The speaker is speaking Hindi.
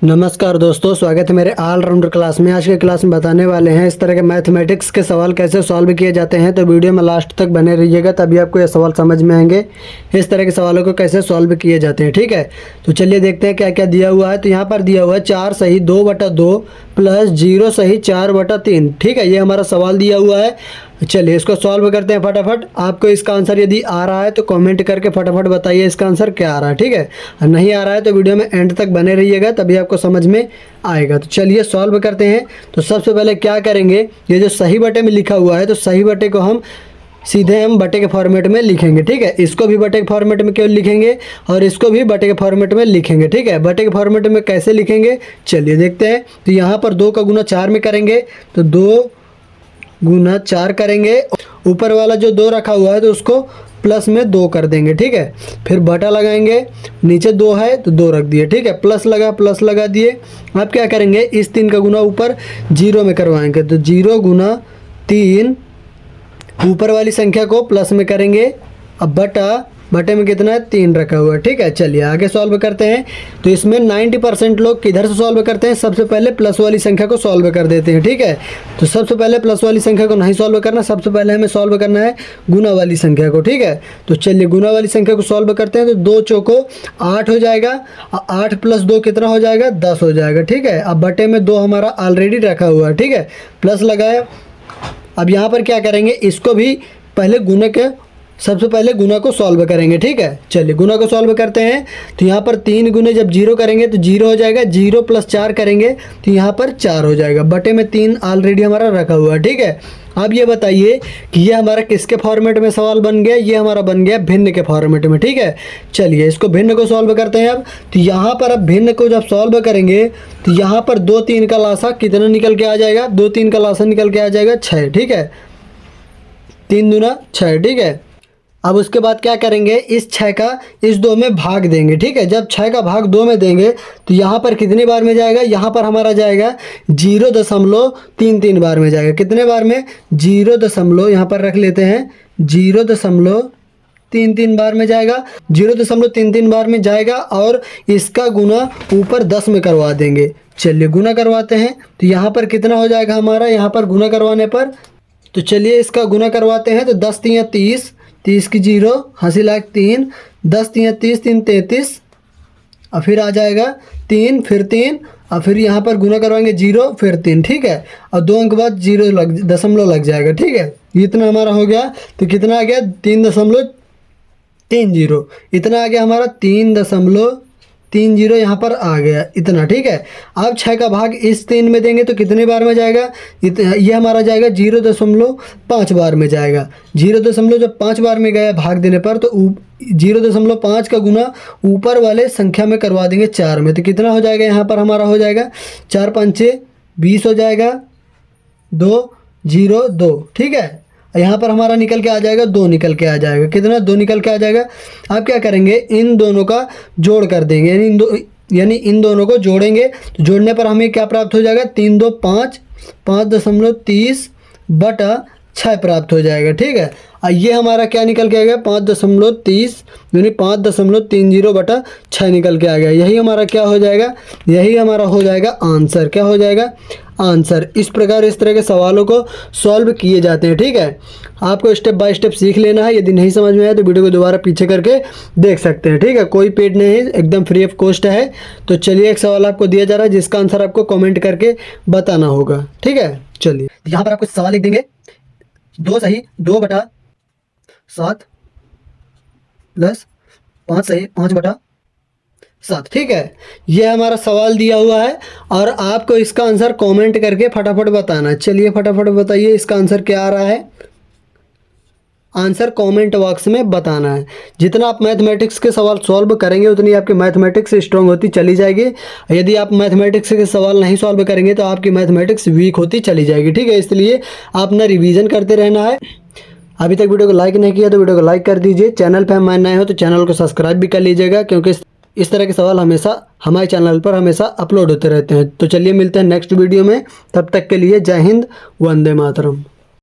नमस्कार दोस्तों, स्वागत है मेरे ऑलराउंडर क्लास में। आज के क्लास में बताने वाले हैं इस तरह के मैथमेटिक्स के सवाल कैसे सॉल्व किए जाते हैं। तो वीडियो में लास्ट तक बने रहिएगा, तभी आपको ये सवाल समझ में आएंगे इस तरह के सवालों को कैसे सॉल्व किए जाते हैं। ठीक है, तो चलिए देखते हैं क्या क्या दिया हुआ है। तो यहाँ पर दिया हुआ है 4 सही 2/2 प्लस 0 सही 4/3। ठीक है, ये हमारा सवाल दिया हुआ है। चलिए इसको सॉल्व करते हैं फटाफट। आपको इसका आंसर यदि आ रहा है तो कमेंट करके फटाफट बताइए इसका आंसर क्या आ रहा है। ठीक है, और नहीं आ रहा है तो वीडियो में एंड तक बने रहिएगा, तभी आपको समझ में आएगा। तो चलिए सॉल्व करते हैं। तो सबसे पहले क्या करेंगे, ये जो सही बटे में लिखा हुआ है तो सही बटे को हम सीधे हम बटे के फॉर्मेट में लिखेंगे। ठीक है, इसको भी बटे के फॉर्मेट में केवल लिखेंगे और इसको भी बटे के फॉर्मेट में लिखेंगे। ठीक है, बटे के फॉर्मेट में कैसे लिखेंगे चलिए देखते हैं। तो यहाँ पर 2 का गुना 4 में करेंगे तो 2 गुना 4 करेंगे। ऊपर वाला जो 2 रखा हुआ है तो उसको प्लस में 2 कर देंगे। ठीक है, फिर बटा लगाएंगे, नीचे 2 है तो 2 रख दिए। ठीक है, प्लस लगा दिए। अब क्या करेंगे, इस 3 का गुना ऊपर 0 में करवाएंगे तो 0 गुना 3, ऊपर वाली संख्या को प्लस में करेंगे। अब बटे में कितना है 3 रखा हुआ है। ठीक है, चलिए आगे सॉल्व करते हैं। तो इसमें 90% लोग किधर से सॉल्व करते हैं, सबसे पहले प्लस वाली संख्या को सॉल्व कर देते हैं। ठीक है, तो सबसे पहले प्लस वाली संख्या को नहीं सॉल्व करना, सबसे पहले हमें सॉल्व करना है गुना वाली संख्या को। ठीक है, तो चलिए गुना वाली संख्या को सॉल्व करते हैं। तो 2 चौको 8 हो जाएगा, 8 प्लस 2 कितना हो जाएगा 10 हो जाएगा। ठीक है, अब बटे में 2 हमारा ऑलरेडी रखा हुआ है। ठीक है, प्लस लगाया। अब यहाँ पर क्या करेंगे, इसको भी सबसे पहले गुना को सॉल्व करेंगे। ठीक है, चलिए गुना को सॉल्व करते हैं। तो यहाँ पर 3 गुने जब 0 करेंगे तो 0 हो जाएगा, 0 प्लस 4 करेंगे तो यहाँ पर 4 हो जाएगा। बटे में 3 ऑलरेडी हमारा रखा हुआ है। ठीक है, अब ये बताइए कि ये हमारा किसके फॉर्मेट में सवाल बन गया, ये हमारा बन गया भिन्न के फॉर्मेट में। ठीक है, चलिए इसको भिन्न को सॉल्व करते हैं। अब तो यहाँ पर अब भिन्न को जब सॉल्व करेंगे तो यहाँ पर 2 3 का लासा कितना निकल के आ जाएगा, 2 3 का लासा निकल के आ जाएगा 6। ठीक है, 3 दूना 6। ठीक है, अब उसके बाद क्या करेंगे, इस 6 का इस 2 में भाग देंगे। ठीक है, जब 6 का भाग 2 में देंगे तो यहाँ पर कितनी बार में जाएगा, यहाँ पर हमारा जाएगा 0.33 बार में जाएगा। कितने बार में, 0. यहाँ पर रख लेते हैं 0.33 बार में जाएगा। 0.33 बार में जाएगा और इसका गुना ऊपर 10 में करवा देंगे। चलिए गुना करवाते हैं। तो यहाँ पर कितना हो जाएगा हमारा, यहाँ पर गुना करवाने पर, तो चलिए इसका गुना करवाते हैं। तो 10 3 30, 30 की 0, हंसी लाख 3, 10 3 30, 3 33, और फिर आ जाएगा 3, फिर 3, और फिर यहाँ पर गुना करवाएंगे 0 फिर 3। ठीक है, और 2 अंक बाद 0 लग जाएगा। ठीक है, इतना हमारा हो गया। तो कितना आ गया 3.30, इतना आ गया हमारा 3.30 यहाँ पर आ गया इतना। ठीक है, अब 6 का भाग इस 3 में देंगे तो कितने बार में जाएगा, ये हमारा जाएगा 0.5 बार में जाएगा। 0.5 बार में गया भाग देने पर तो 0.5 का गुना ऊपर वाले संख्या में करवा देंगे 4 में। तो कितना हो जाएगा, यहाँ पर हमारा हो जाएगा 4 5 20 हो जाएगा, 2 0 2। ठीक है, यहाँ पर हमारा निकल के आ जाएगा 2 निकल के आ जाएगा। कितना, 2 निकल के आ जाएगा। अब क्या करेंगे, इन दोनों का जोड़ कर देंगे, यानी इन दोनों को जोड़ेंगे। तो जोड़ने पर हमें क्या प्राप्त हो जाएगा, 3 2 5, 5.30/6 प्राप्त हो जाएगा। ठीक है, और ये हमारा क्या निकल के आ गया 5.30 यानी 5.30/6 निकल के आ गया। यही हमारा क्या हो जाएगा, यही हमारा हो जाएगा आंसर। क्या हो जाएगा, आंसर। इस प्रकार इस तरह के सवालों को सॉल्व किए जाते हैं। ठीक है, आपको स्टेप बाय स्टेप सीख लेना है। यदि नहीं समझ में आया तो वीडियो को दोबारा पीछे करके देख सकते हैं। ठीक है, कोई पेड नहीं है, एकदम फ्री ऑफ कॉस्ट है। तो चलिए एक सवाल आपको दिया जा रहा है जिसका आंसर आपको कमेंट करके बताना होगा। ठीक है, चलिए यहाँ पर आपको सवाल लिख देंगे 2 सही 2/7 प्लस 5 सही 5/7। ठीक है, ये हमारा सवाल दिया हुआ है और आपको इसका आंसर कमेंट करके फटाफट बताना है। चलिए फटाफट बताइए इसका आंसर क्या आ रहा है, आंसर कमेंट बॉक्स में बताना है। जितना आप मैथमेटिक्स के सवाल सॉल्व करेंगे उतनी आपकी मैथमेटिक्स स्ट्रांग होती चली जाएगी। यदि आप मैथमेटिक्स के सवाल नहीं सॉल्व करेंगे तो आपकी मैथमेटिक्स वीक होती चली जाएगी। ठीक है, इसलिए आप अपना रिवीजन करते रहना है। अभी तक वीडियो को लाइक नहीं किया तो वीडियो को लाइक कर दीजिए। चैनल पर हम नए हो तो चैनल को सब्सक्राइब भी कर लीजिएगा, क्योंकि इस तरह के सवाल हमेशा हमारे चैनल पर हमेशा अपलोड होते रहते हैं। तो चलिए मिलते हैं नेक्स्ट वीडियो में, तब तक के लिए जय हिंद, वंदे मातरम।